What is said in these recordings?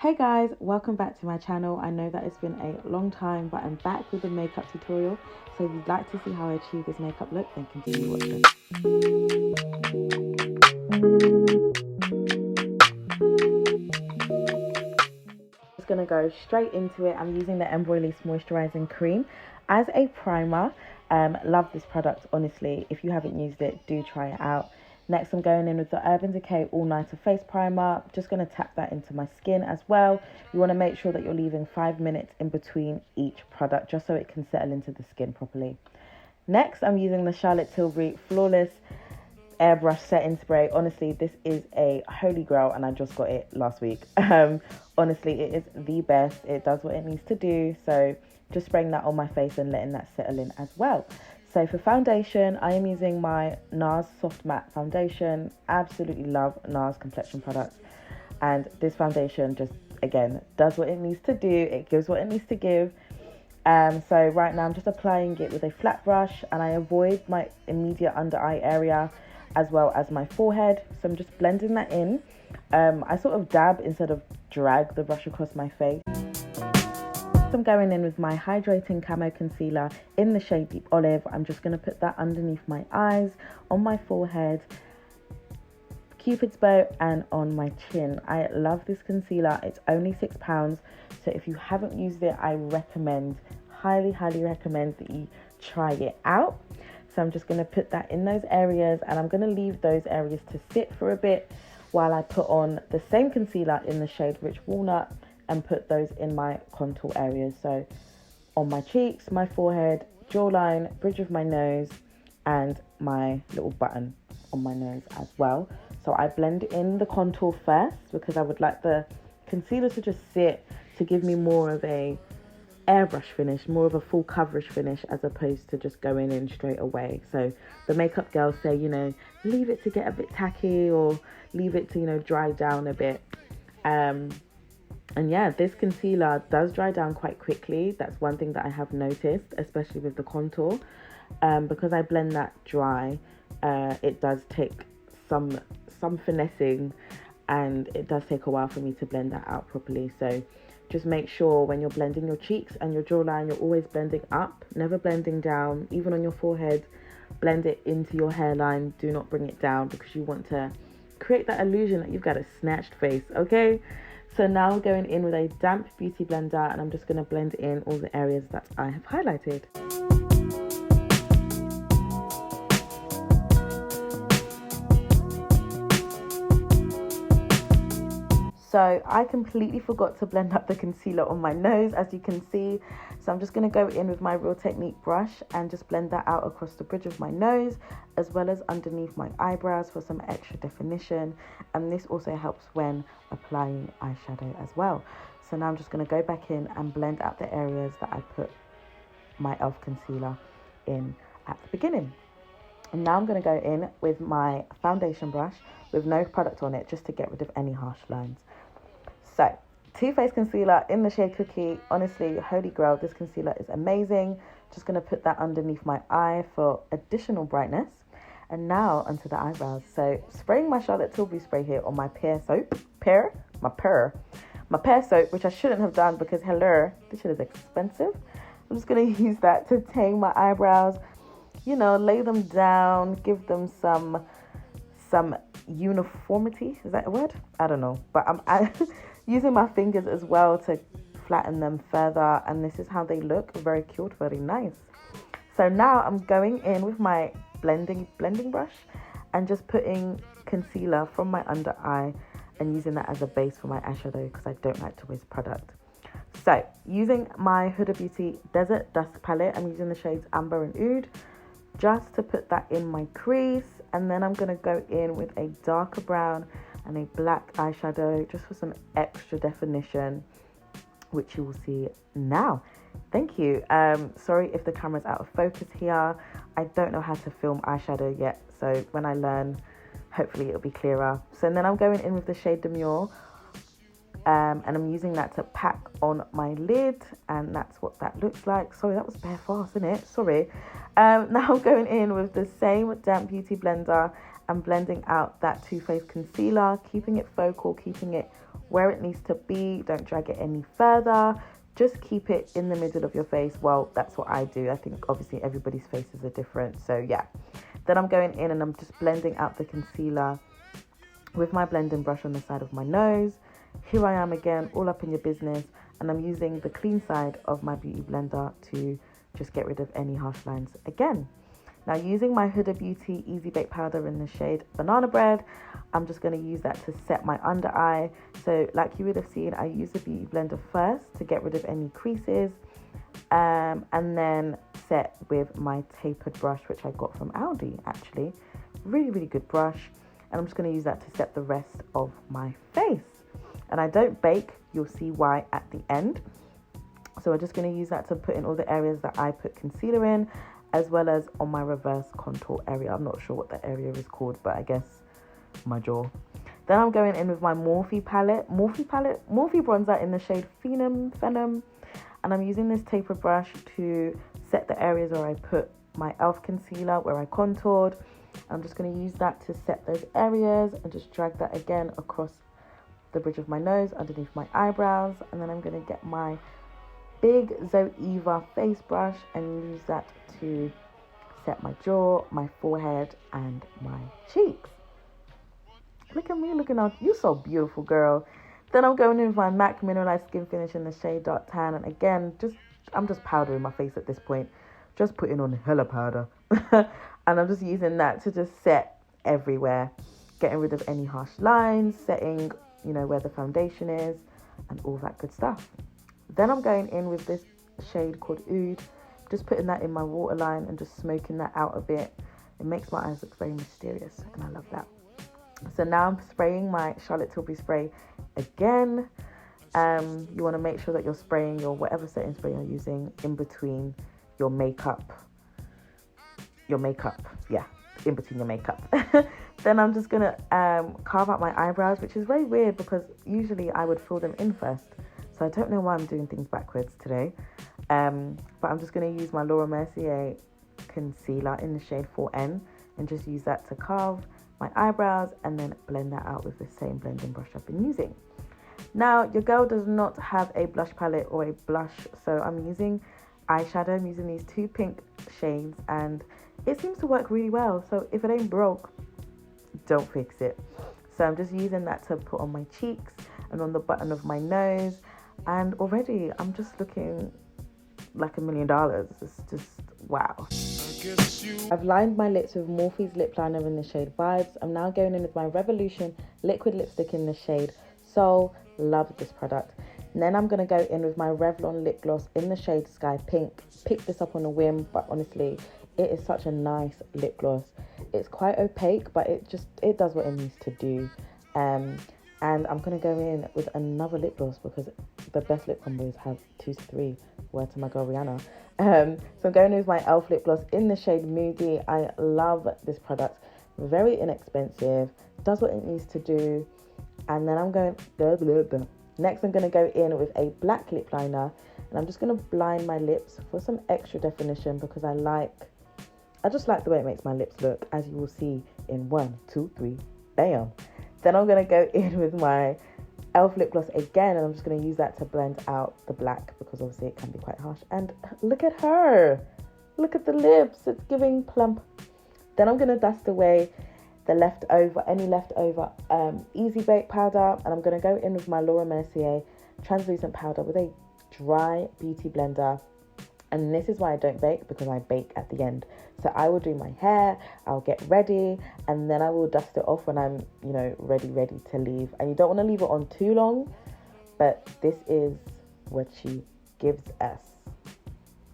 Hey guys, welcome back to my channel. I know that it's been a long time, but I'm back with a makeup tutorial. So if you'd like to see how I achieve this makeup look, then continue watching. Just gonna go straight into it. I'm using the Release Moisturizing Cream as a primer. Love this product, honestly. If you haven't used it, do try it out. Next, I'm going in with the Urban Decay All Nighter Face Primer. Just going to tap that into my skin as well. You want to make sure that you're leaving 5 minutes in between each product, just so it can settle into the skin properly. Next, I'm using the Charlotte Tilbury Flawless Airbrush Setting Spray. Honestly, this is a holy grail, and I just got it last week. Honestly, it is the best. It does what it needs to do. So just spraying that on my face and letting that settle in as well. So for foundation, I am using my NARS Soft Matte Foundation. Absolutely love NARS complexion products. And this foundation just, again, does what it needs to do. It gives what it needs to give. So right now I'm just applying it with a flat brush, and I avoid my immediate under eye area as well as my forehead. So I'm just blending that in. I sort of dab instead of drag the brush across my face. I'm going in with my hydrating camo concealer in the shade Deep Olive. I'm just going to put that underneath my eyes, on my forehead, Cupid's bow, and on my chin. I love this concealer. It's only £6, so if you haven't used it, I recommend, highly recommend that you try it out. So I'm just going to put that in those areas, and I'm going to leave those areas to sit for a bit while I put on the same concealer in the shade Rich Walnut and put those in my contour areas. So on my cheeks, my forehead, jawline, bridge of my nose, and my little button on my nose as well. So I blend in the contour first because I would like the concealer to just sit to give me more of a airbrush finish, more of a full coverage finish, as opposed to just going in straight away. So the makeup girls say, you know, leave it to get a bit tacky, or leave it to, you know, dry down a bit. And yeah, this concealer does dry down quite quickly. That's one thing that I have noticed, especially with the contour. Because I blend that dry, it does take some finessing, and it does take a while for me to blend that out properly. So just make sure when you're blending your cheeks and your jawline, you're always blending up, never blending down. Even on your forehead, blend it into your hairline. Do not bring it down, because you want to create that illusion that you've got a snatched face, okay? So now I'm going in with a damp beauty blender, and I'm just going to blend in all the areas that I have highlighted. So I completely forgot to blend up the concealer on my nose, as you can see. So I'm just going to go in with my Real Technique brush and just blend that out across the bridge of my nose, as well as underneath my eyebrows for some extra definition. And this also helps when applying eyeshadow as well. So now I'm just going to go back in and blend out the areas that I put my e.l.f. concealer in at the beginning. And now I'm going to go in with my foundation brush with no product on it, just to get rid of any harsh lines. So, Too Faced concealer in the shade Cookie. Honestly, holy grail, this concealer is amazing. Just going to put that underneath my eye for additional brightness. And now onto the eyebrows. So, spraying my Charlotte Tilbury spray here on my pear soap. My pear soap, which I shouldn't have done because, hello, this shit is expensive. I'm just going to use that to tame my eyebrows. You know, lay them down, give them some uniformity. Is that a word? I don't know. But I'm using my fingers as well to flatten them further, and this is how they look. Very cute, very nice. So now I'm going in with my blending brush and just putting concealer from my under eye and using that as a base for my eyeshadow, because I don't like to waste product. So using my Huda Beauty Desert Dusk palette, I'm using the shades Amber and Oud just to put that in my crease. And then I'm going to go in with a darker brown and a black eyeshadow just for some extra definition, which you will see now. Thank you. Sorry if the camera's out of focus here. I don't know how to film eyeshadow yet, so when I learn, hopefully it'll be clearer. So then I'm going in with the shade Demure, and I'm using that to pack on my lid, and that's what that looks like. Sorry, that was bare fast, isn't it? Sorry. Now I'm going in with the same damp beauty blender and blending out that Too Faced concealer, keeping it focal, keeping it where it needs to be. Don't drag it any further. Just keep it in the middle of your face. Well, that's what I do. I think obviously everybody's faces are different. So yeah. Then I'm going in and I'm just blending out the concealer with my blending brush on the side of my nose. Here I am again, all up in your business. And I'm using the clean side of my beauty blender to just get rid of any harsh lines again. Now, using my Huda Beauty Easy Bake Powder in the shade Banana Bread, I'm just going to use that to set my under eye. So like you would have seen, I use the beauty blender first to get rid of any creases, and then set with my tapered brush, which I got from Aldi actually. Really, really good brush. And I'm just going to use that to set the rest of my face. And I don't bake, you'll see why at the end. So we're just going to use that to put in all the areas that I put concealer in, as well as on my reverse contour area. I'm not sure what that area is called, but I guess my jaw. Then I'm going in with my Morphe Bronzer in the shade Phenom. And I'm using this taper brush to set the areas where I put my e.l.f. concealer, where I contoured. I'm just going to use that to set those areas and just drag that again across the bridge of my nose, underneath my eyebrows. And then I'm going to get my big Zoeva face brush and use that to set my jaw, my forehead, and my cheeks. Look at me looking out. You're so beautiful, girl. Then I'm going in with my MAC Mineralized Skin Finish in the shade Dark Tan. And again, I'm just powdering my face at this point. Just putting on hella powder. And I'm just using that to just set everywhere. Getting rid of any harsh lines, setting, you know, where the foundation is, and all that good stuff. Then I'm going in with this shade called Oud. Just putting that in my waterline and just smoking that out a bit. It makes my eyes look very mysterious, and I love that. So now I'm spraying my Charlotte Tilbury spray again. You want to make sure that you're spraying your whatever setting spray you're using in between your makeup. Yeah, in between your makeup. Then I'm just going to carve out my eyebrows, which is very weird because usually I would fill them in first. So I don't know why I'm doing things backwards today. But I'm just going to use my Laura Mercier concealer in the shade 4N and just use that to carve my eyebrows and then blend that out with the same blending brush I've been using. Now, your girl does not have a blush palette or a blush, so I'm using eyeshadow. I'm using these two pink shades and it seems to work really well. So if it ain't broke, don't fix it. So I'm just using that to put on my cheeks and on the button of my nose. And already I'm just looking like $1 million. It's just wow. I've lined my lips with Morphe's lip liner in the shade Vibes. I'm now going in with my Revolution liquid lipstick in the shade Soul. Love this product. And then I'm going to go in with my Revlon lip gloss in the shade Sky Pink. Picked this up on a whim, but honestly, it is such a nice lip gloss. It's quite opaque, but it does what it needs to do. And I'm going to go in with another lip gloss because the best lip combos have 2 to 3. Word to my girl Rihanna. So I'm going in with my e.l.f. lip gloss in the shade Moody. I love this product. Very inexpensive. Does what it needs to do. And then I'm going... Next, I'm going to go in with a black lip liner. And I'm just going to line my lips for some extra definition because I just like the way it makes my lips look, as you will see in 1, 2, 3, bam. Then I'm going to go in with my e.l.f. lip gloss again, and I'm just going to use that to blend out the black because obviously it can be quite harsh. And look at her. Look at the lips. It's giving plump. Then I'm going to dust away any leftover Easy Bake powder, and I'm going to go in with my Laura Mercier translucent powder with a dry beauty blender. And this is why I don't bake, because I bake at the end. So I will do my hair, I'll get ready, and then I will dust it off when I'm, ready to leave. And you don't want to leave it on too long, but this is what she gives us.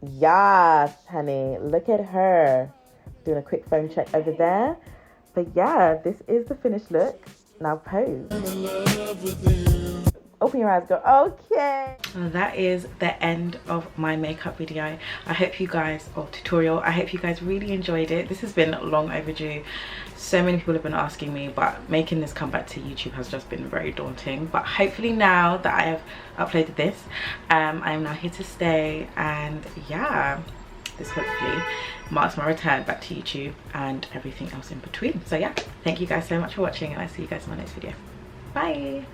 Yes, honey, look at her. Doing a quick phone check over there. But yeah, this is the finished look. Now pose. Open your eyes, go. Okay. That is the end of my makeup video. I hope you guys, tutorial. I hope you guys really enjoyed it. This has been long overdue. So many people have been asking me, but making this come back to YouTube has just been very daunting. But hopefully now that I have uploaded this, I am now here to stay. And yeah, this hopefully marks my return back to YouTube and everything else in between. So yeah, thank you guys so much for watching, and I'll see you guys in my next video. Bye.